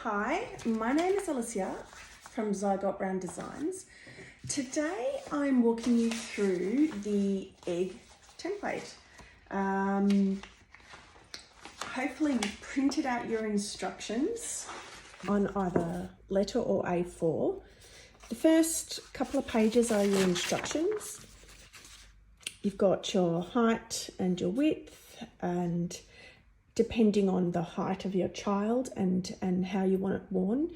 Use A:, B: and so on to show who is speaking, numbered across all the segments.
A: Hi, my name is Alicia from Zygot Brown Designs. Today I'm walking you through the egg template. Hopefully you've printed out your instructions on either letter or A4. The first couple of pages are your instructions. You've got your height and your width, and depending on the height of your child and how you want it worn.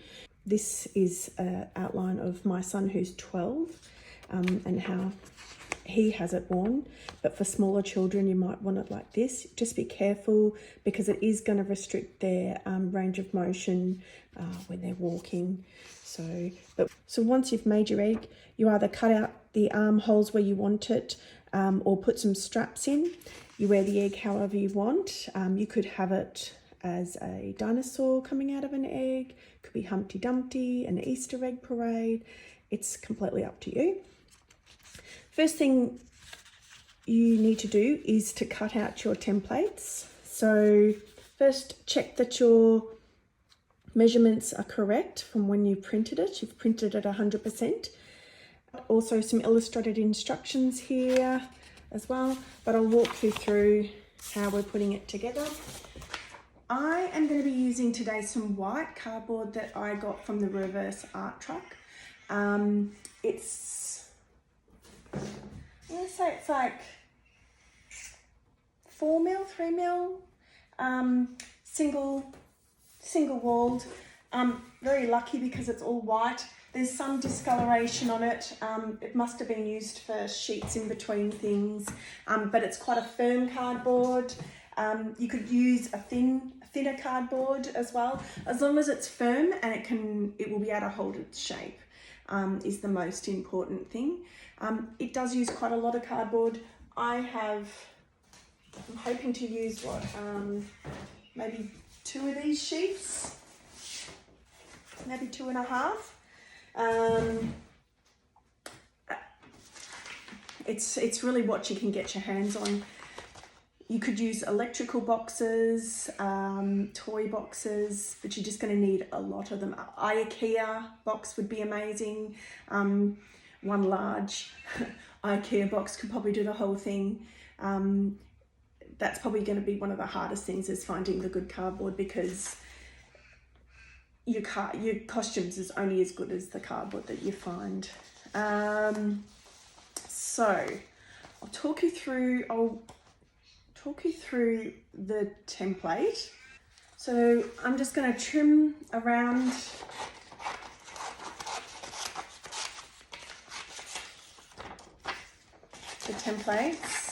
A: This is an outline of my son who's 12 and how he has it worn. But for smaller children, you might want it like this. Just be careful because it is going to restrict their range of motion when they're walking. So once you've made your egg, you either cut out the armholes where you want it or put some straps in. You wear the egg however you want. You could have it as a dinosaur coming out of an egg. It could be Humpty Dumpty, an Easter egg parade. It's completely up to you. First thing you need to do is to cut out your templates. So first check that your measurements are correct from when you printed it. You've printed it 100%. Also some illustrated instructions here as well, but I'll walk you through how we're putting it together. I am going to be using today some white cardboard that I got from the Reverse Art Truck. It's, I'm going to say it's like 4 mil, 3 mil, single walled. Very lucky because it's all white. There's some discoloration on it. It must have been used for sheets in between things, but it's quite a firm cardboard. You could use a thinner cardboard as well. As long as it's firm and it will be able to hold its shape is the most important thing. It does use quite a lot of cardboard. I'm hoping to use maybe 2 of these sheets, maybe 2.5. It's really what you can get your hands on. You could use electrical boxes, toy boxes, but you're just going to need a lot of them. IKEA box would be amazing. One large IKEA box could probably do the whole thing. That's probably going to be one of the hardest things, is finding the good cardboard, because your costumes is only as good as the cardboard that you find. So I'll talk you through the template. So I'm just going to trim around the templates.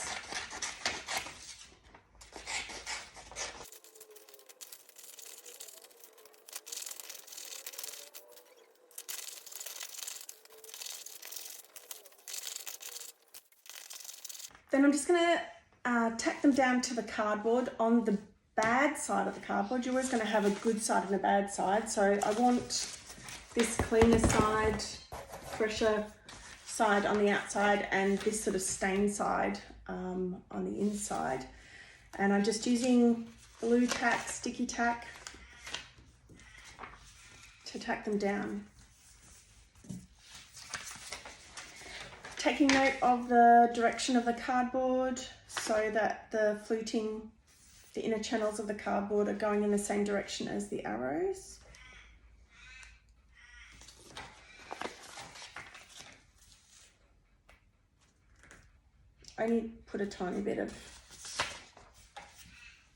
A: Then I'm just going to tack them down to the cardboard. On the bad side of the cardboard, you're always going to have a good side and a bad side. So I want this cleaner side, fresher side on the outside, and this sort of stained side on the inside. And I'm just using glue tack, sticky tack to tack them down. Taking note of the direction of the cardboard so that the inner channels of the cardboard are going in the same direction as the arrows. I only put a tiny bit of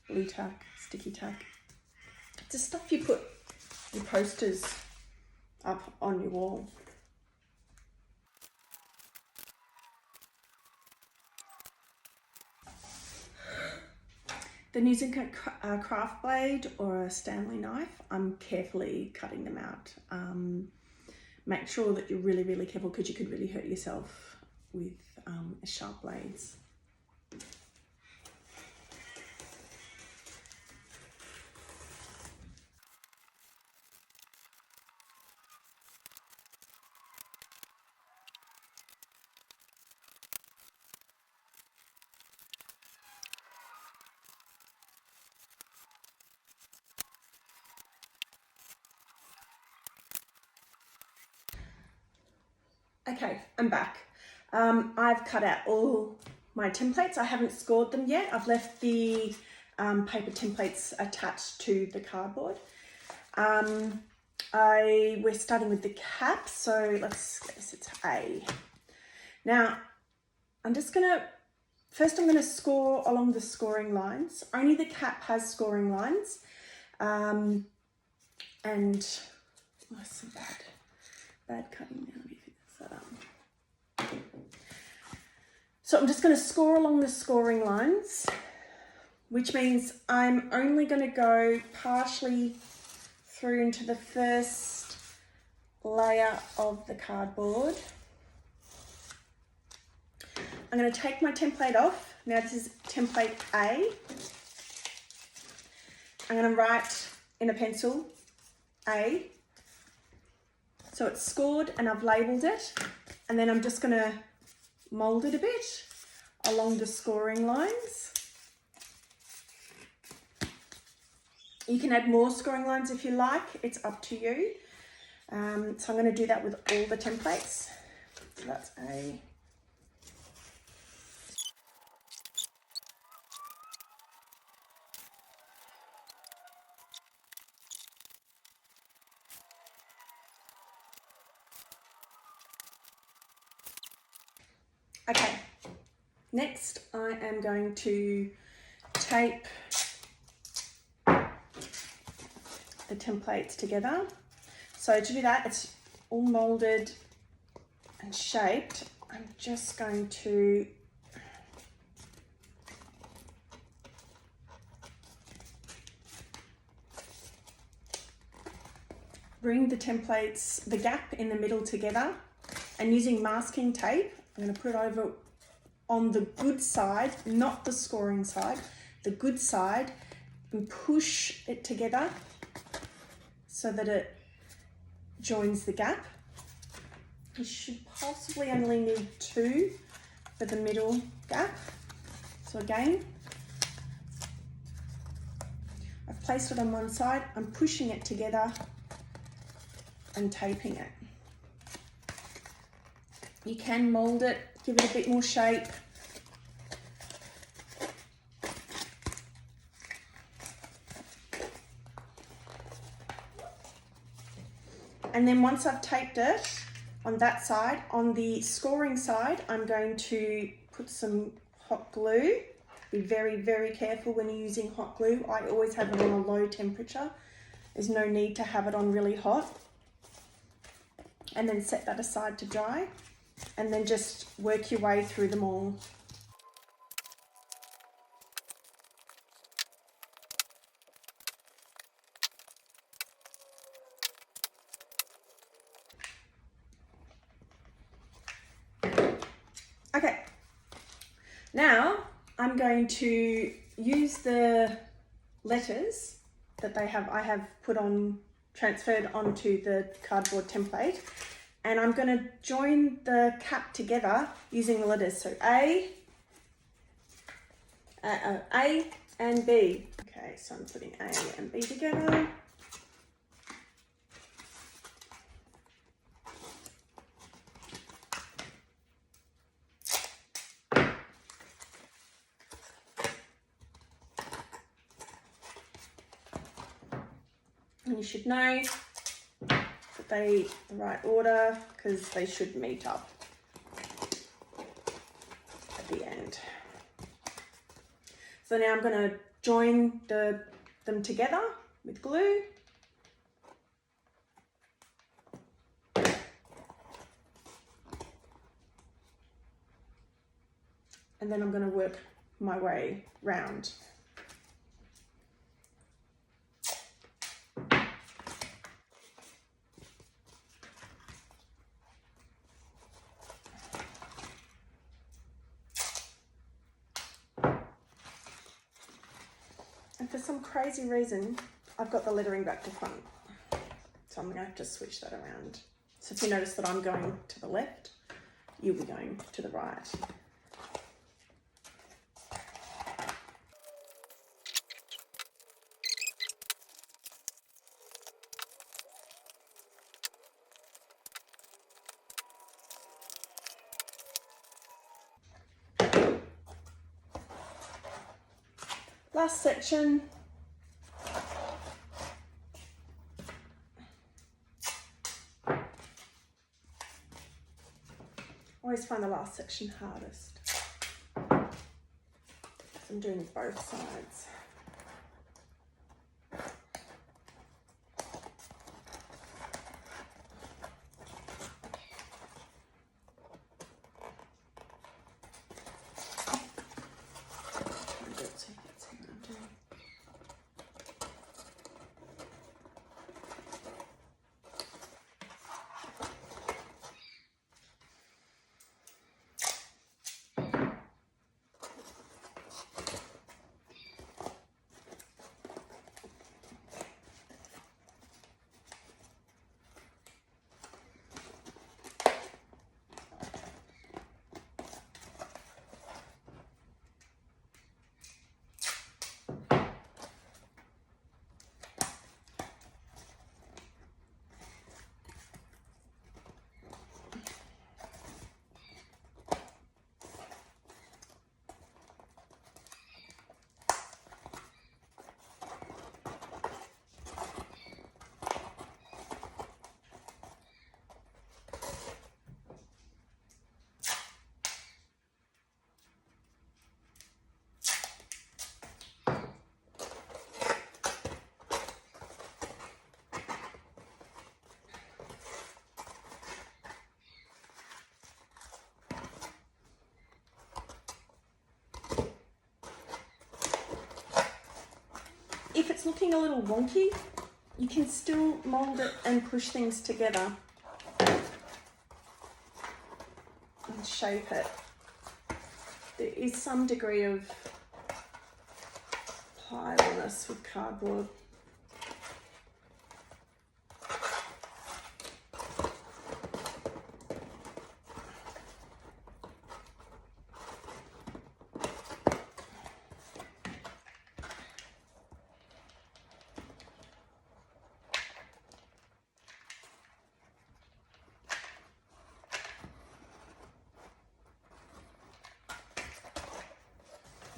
A: glue tack, sticky tack. It's the stuff you put your posters up on your wall. Then using a craft blade or a Stanley knife, I'm carefully cutting them out. Make sure that you're really, really careful, because you could really hurt yourself with sharp blades. Okay, I'm back. I've cut out all my templates. I haven't scored them yet. I've left the paper templates attached to the cardboard. We're starting with the cap, so let's guess it's A. Now, I'm gonna score along the scoring lines. Only the cap has scoring lines. And that's some bad cutting now. So I'm just going to score along the scoring lines, which means I'm only going to go partially through into the first layer of the cardboard. I'm going to take my template off. Now this is template A. I'm going to write in a pencil A. So it's scored and I've labelled it. And then I'm just going to mould it a bit along the scoring lines. You can add more scoring lines if you like, it's up to you. So I'm going to do that with all the templates. So that's A. Okay, next I am going to tape the templates together. So to do that, it's all moulded and shaped. I'm just going to bring the templates, the gap in the middle together, and using masking tape, I'm going to put it over on the good side, not the scoring side, the good side, and push it together so that it joins the gap. You should possibly only need 2 for the middle gap. So again, I've placed it on one side, I'm pushing it together and taping it. You can mould it, give it a bit more shape. And then once I've taped it on that side, on the scoring side, I'm going to put some hot glue. Be very, very careful when you're using hot glue. I always have it on a low temperature. There's no need to have it on really hot. And then set that aside to dry. And then just work your way through them all. Okay, now I'm going to use the letters that I have transferred onto the cardboard template, and I'm going to join the cap together using the letters. So A and B. Okay, so I'm putting A and B together. And you should know that the right order, because they should meet up at the end. So now I'm going to join them together with glue. And then I'm going to work my way round. And for some crazy reason, I've got the lettering back to front. So I'm going to have to switch that around. So if you notice that I'm going to the left, you'll be going to the right. Last section. Always find the last section hardest. So I'm doing both sides. If it's looking a little wonky, you can still mold it and push things together and shape it. There is some degree of pliableness with cardboard.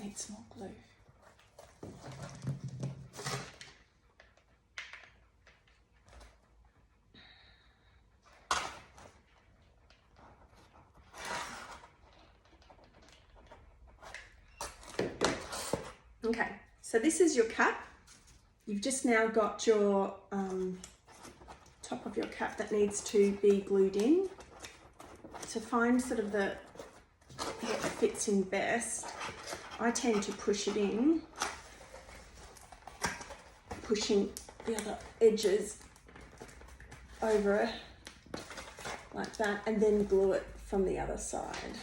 A: Needs more glue. Okay, so this is your cap. You've just now got your top of your cap that needs to be glued in. To find sort of what fits in best, I tend to push it in, pushing the other edges over like that, and then glue it from the other side.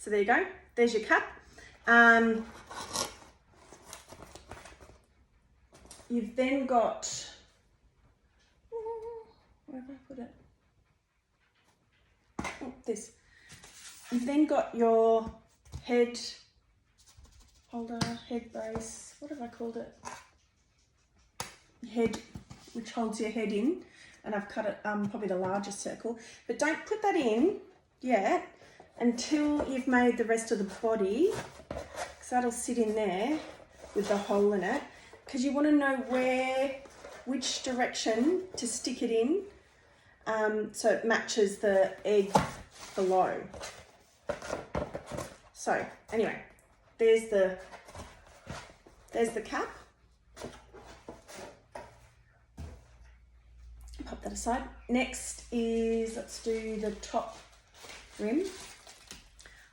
A: So there you go, there's your cap. You've then got, where have I put it? Oh, this. You've then got your head holder, head brace, what have I called it? Head, which holds your head in, and I've cut it probably the largest circle, but don't put that in yet until you've made the rest of the body, because that'll sit in there with the hole in it, because you want to know which direction to stick it in, so it matches the egg below. So anyway, there's the cap. Pop that aside. Next is, let's do the top rim.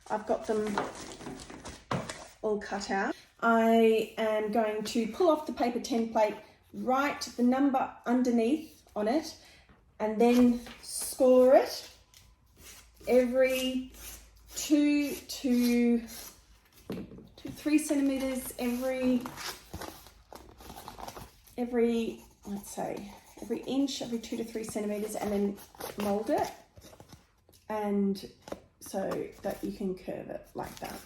A: I've got them all cut out. I am going to pull off the paper template, write the number underneath on it, and then score it every 2 to 3 centimeters every let's say every inch, every 2 to 3 centimeters, and then mold it, and so that you can curve it like that.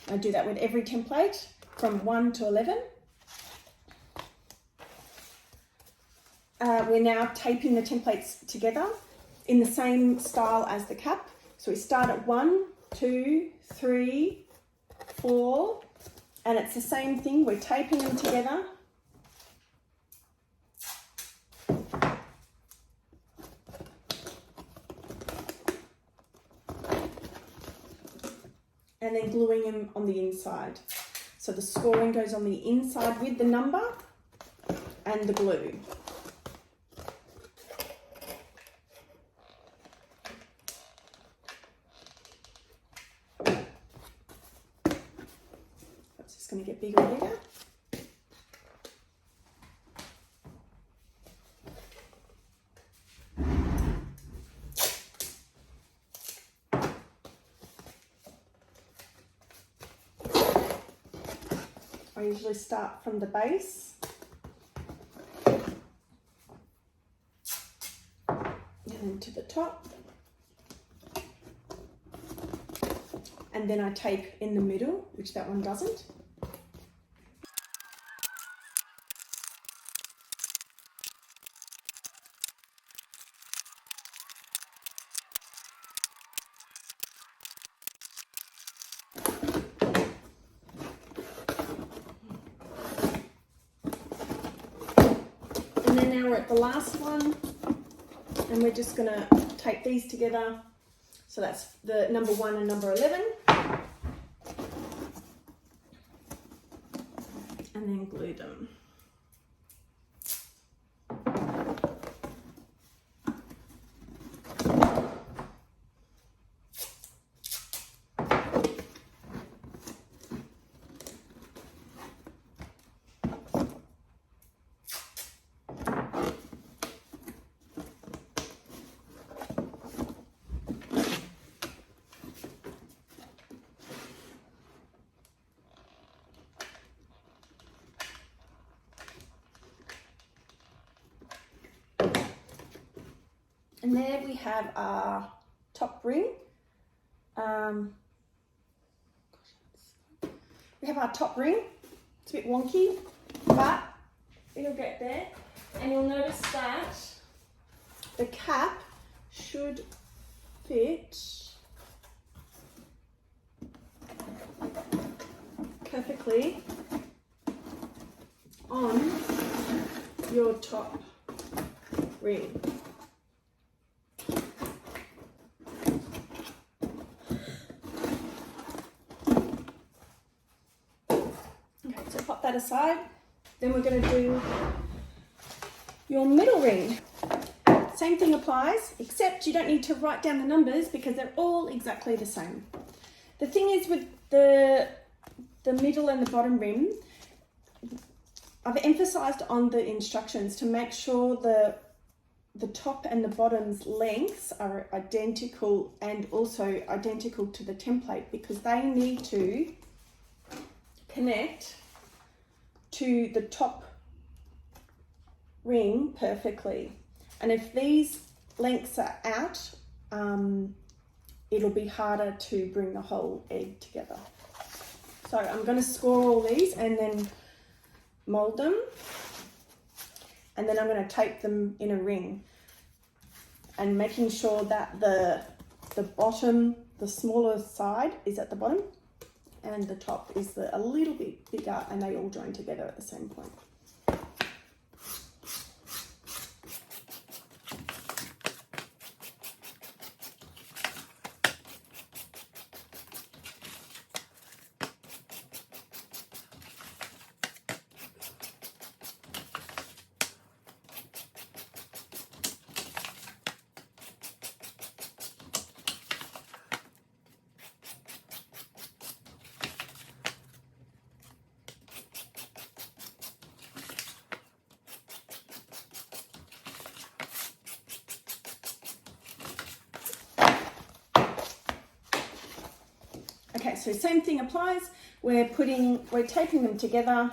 A: I do that with every template from 1 to 11. We're now taping the templates together in the same style as the cap. So we start at 1, 2, 3, 4, and it's the same thing. We're taping them together. And then gluing them on the inside. So the scoring goes on the inside with the number and the glue. It's just going to get bigger and bigger. I usually start from the base and then to the top, and then I tape in the middle, which that one doesn't. And then now we're at the last one, and we're just going to tape these together. So that's the number 1 and number 11. And then glue them. And there we have our top ring. We have our top ring. It's a bit wonky, but it'll get there. And you'll notice that the cap should fit perfectly on your top ring. That aside, then we're going to do your middle ring. Same thing applies, except you don't need to write down the numbers because they're all exactly the same. The thing is with the middle and the bottom rim, I've emphasized on the instructions to make sure the top and the bottom's lengths are identical, and also identical to the template, because they need to connect to the top ring perfectly. And if these lengths are out, it'll be harder to bring the whole egg together. So I'm going to score all these and then mold them, and then I'm going to tape them in a ring, and making sure that the bottom, the smaller side, is at the bottom, and the top is a little bit bigger, and they all join together at the same point. so same thing applies. We're taping them together,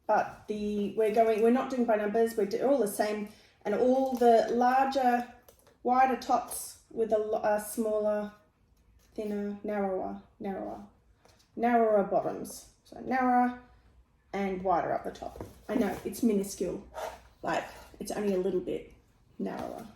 A: but we're not doing by numbers, we're all the same, and all the larger, wider tops with a smaller, thinner, narrower bottoms. So narrower and wider up the top. I know, it's minuscule, like it's only a little bit narrower.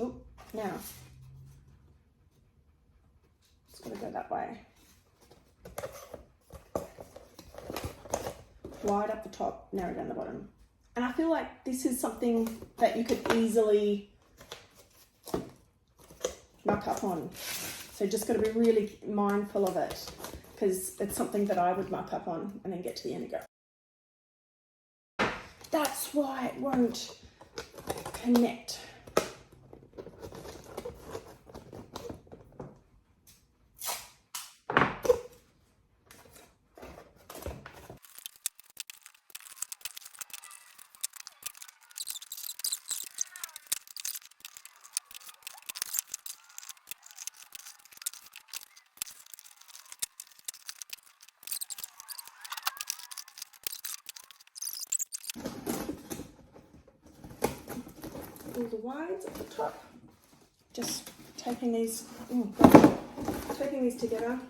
A: Oh, now it's got to go that way. Wide up the top, narrow down the bottom. And I feel like this is something that you could easily muck up on. So just got to be really mindful of it, because it's something that I would muck up on and then get to the end and go, that's why it won't connect. All the wides at the top, just taping these together.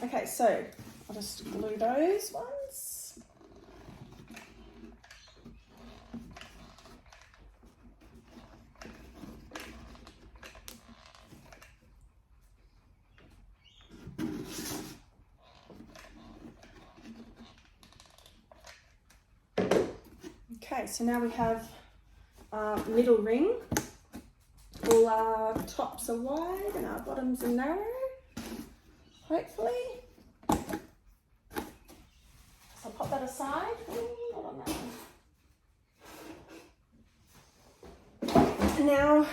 A: Okay, so I'll just glue those ones. Okay, so now we have our middle ring. All our tops are wide and our bottoms are narrow, hopefully. So I'll pop that aside. Not on that one. And now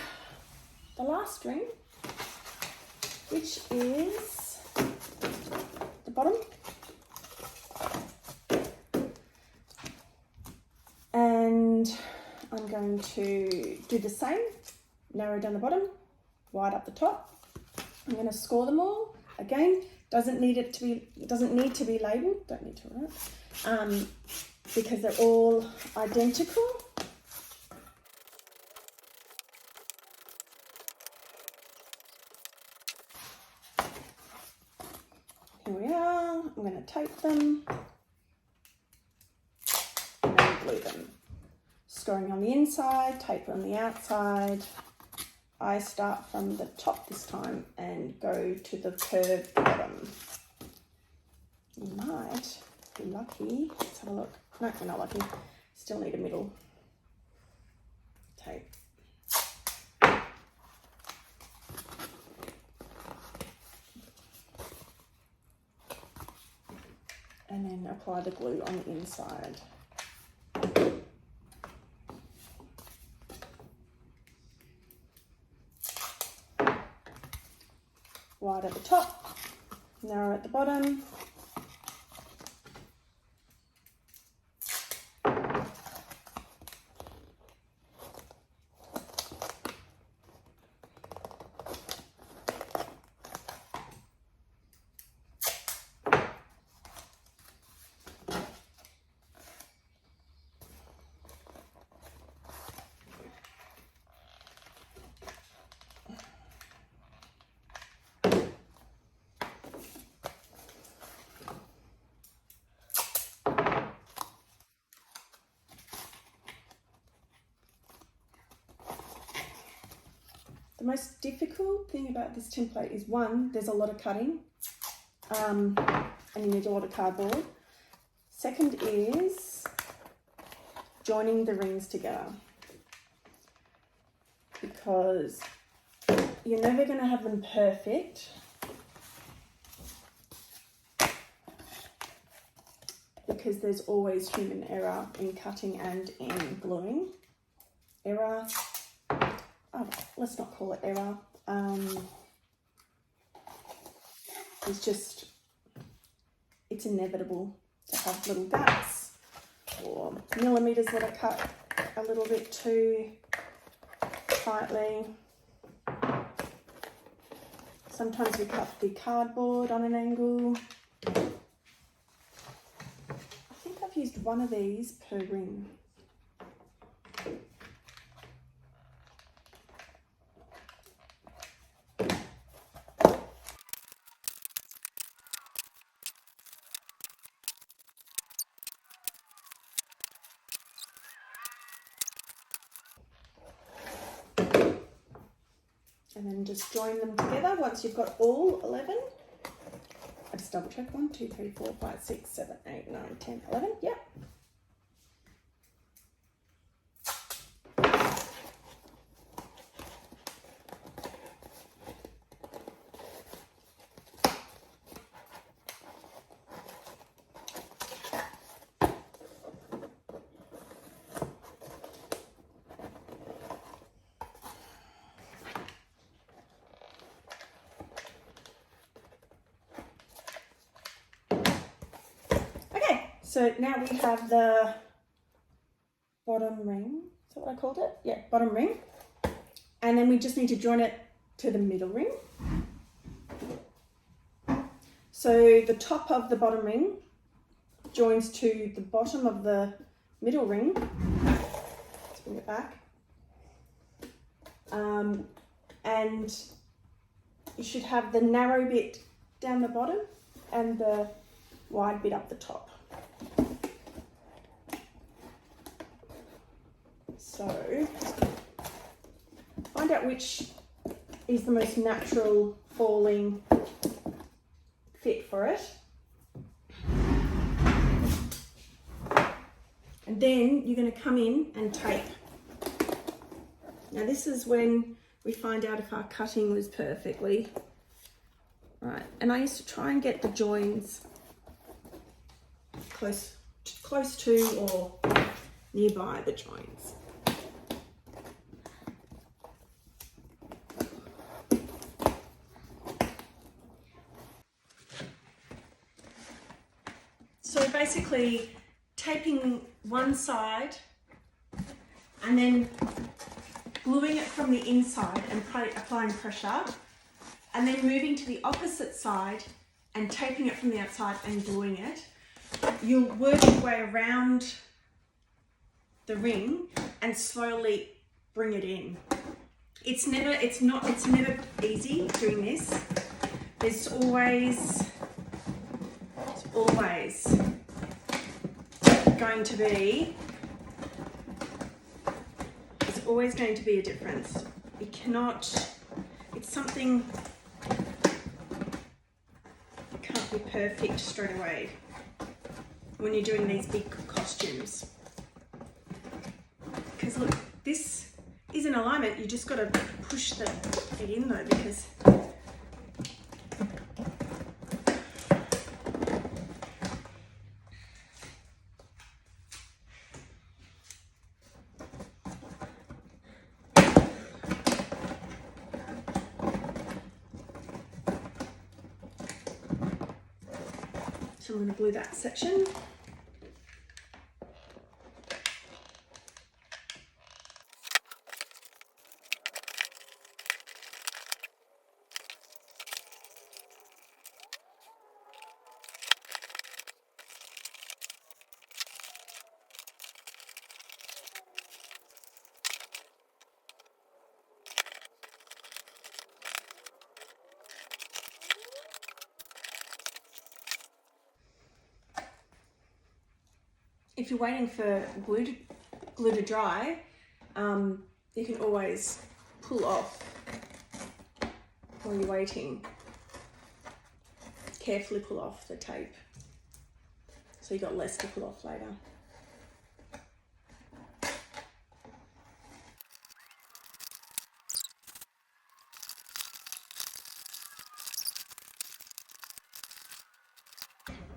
A: the last ring, which is the bottom. And I'm going to do the same, narrow down the bottom, wide up the top. I'm going to score them all. Again, doesn't need to be labelled, don't need to write, because they're all identical. Here we are. I'm going to tape them and then glue them. Scoring on the inside, tape on the outside. I start from the top this time and go to the curved bottom. You might be lucky. Let's have a look. No, we're not lucky. Still need a middle tape. And then apply the glue on the inside. Wide at the top, narrow at the bottom. The most difficult thing about this template is, one, there's a lot of cutting and you need a lot of cardboard. Second is joining the rings together, because you're never going to have them perfect, because there's always human error in cutting and in gluing. Error, oh, let's not call it error. It's inevitable to have little gaps or millimeters that are cut a little bit too tightly. Sometimes we cut the cardboard on an angle. I think I've used one of these per ring. And then just join them together once you've got all 11. I just double check. 1, 2, 3, 4, 5, 6, 7, 8, 9, 10, 11. Yep. So now we have the bottom ring. Is that what I called it? Yeah, bottom ring. And then we just need to join it to the middle ring. So the top of the bottom ring joins to the bottom of the middle ring. Let's bring it back. And you should have the narrow bit down the bottom and the wide bit up the top. So find out which is the most natural falling fit for it. And then you're going to come in and tape. Now this is when we find out if our cutting was perfectly right. And I used to try and get the joins close to or nearby the joins. So basically taping one side and then gluing it from the inside and applying pressure, and then moving to the opposite side and taping it from the outside and gluing it. You'll work your way around the ring and slowly bring it in. It's never easy doing this. It's always going to be a difference. You cannot, it's something, it can't be perfect straight away when you're doing these big costumes. Because look, this is in alignment, you just got to push it in though, because so I'm going to glue that section. If you're waiting for glue to dry, you can always pull off while you're waiting, carefully pull off the tape so you've got less to pull off later.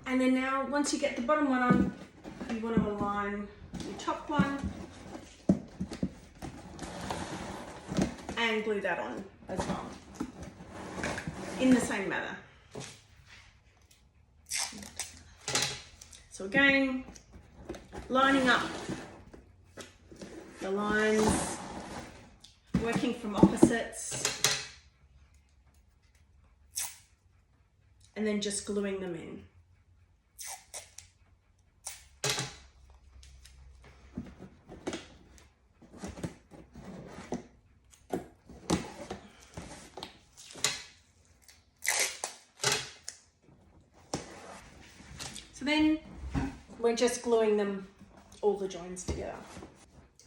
A: And then now, once you get the bottom one on, you want to align your top one and glue that on as well, in the same manner. So again, lining up the lines, working from opposites, and then just gluing them in. So then we're just gluing them, all the joins together.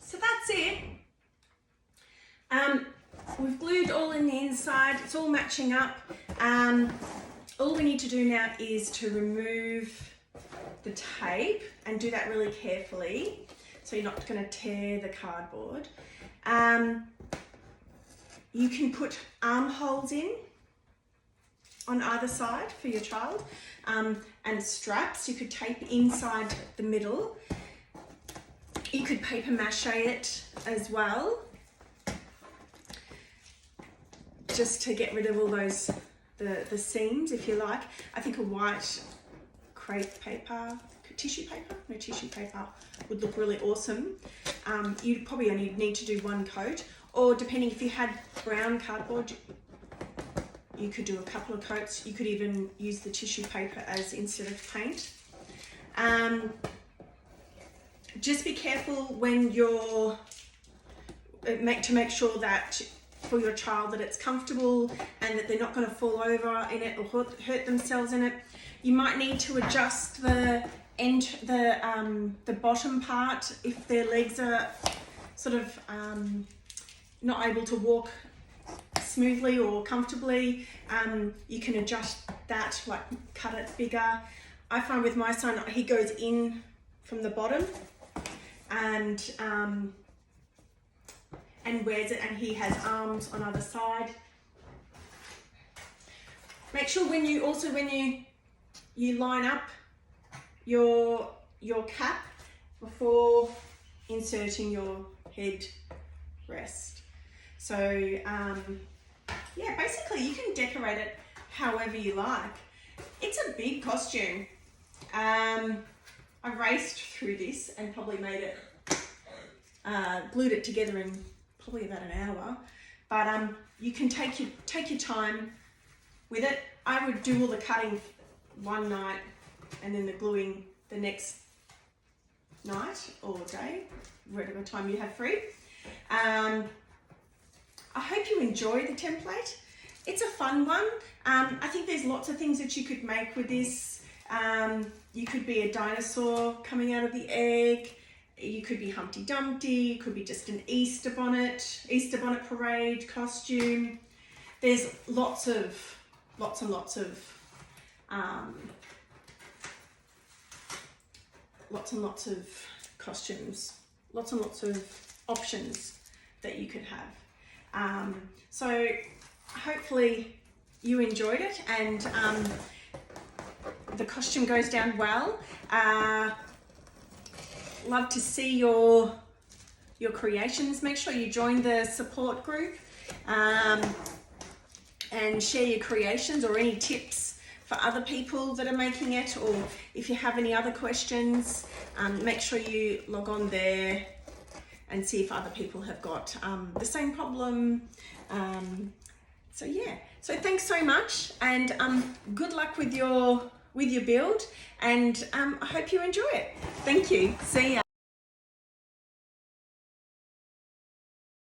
A: So that's it. We've glued all in the inside, it's all matching up. All we need to do now is to remove the tape and do that really carefully so you're not going to tear the cardboard. You can put armholes in on either side for your child, and straps you could tape inside the middle. You could paper mache it as well, just to get rid of all those the seams if you like. I think a white crepe paper, tissue paper would look really awesome. You'd probably only need to do one coat, or depending if you had brown cardboard, you could do a couple of coats. You could even use the tissue paper as instead of paint. Just be careful when you're to make sure that for your child that it's comfortable and that they're not going to fall over in it or hurt themselves in it. You might need to adjust the end, the bottom part if their legs are sort of not able to walk smoothly or comfortably. You can adjust that, like cut it bigger. I find with my son, he goes in from the bottom and wears it, and he has arms on either side. Make sure when you line up your cap before inserting your head rest. So yeah, basically you can decorate it however you like. It's a big costume. I raced through this and probably made it, glued it together in probably about an hour. But you can take your time with it. I would do all the cutting one night and then the gluing the next night or day, whatever time you have free. I hope you enjoy the template. It's a fun one. I think there's lots of things that you could make with this. You could be a dinosaur coming out of the egg. You could be Humpty Dumpty. It could be just an Easter bonnet parade costume. There's lots and lots of costumes, lots and lots of options that you could have. So hopefully you enjoyed it, and the costume goes down well. Love to see your creations. Make sure you join the support group and share your creations or any tips for other people that are making it, or if you have any other questions, make sure you log on there and see if other people have got the same problem. So yeah, so thanks so much, and good luck with your build, and I hope you enjoy it. Thank you. See ya.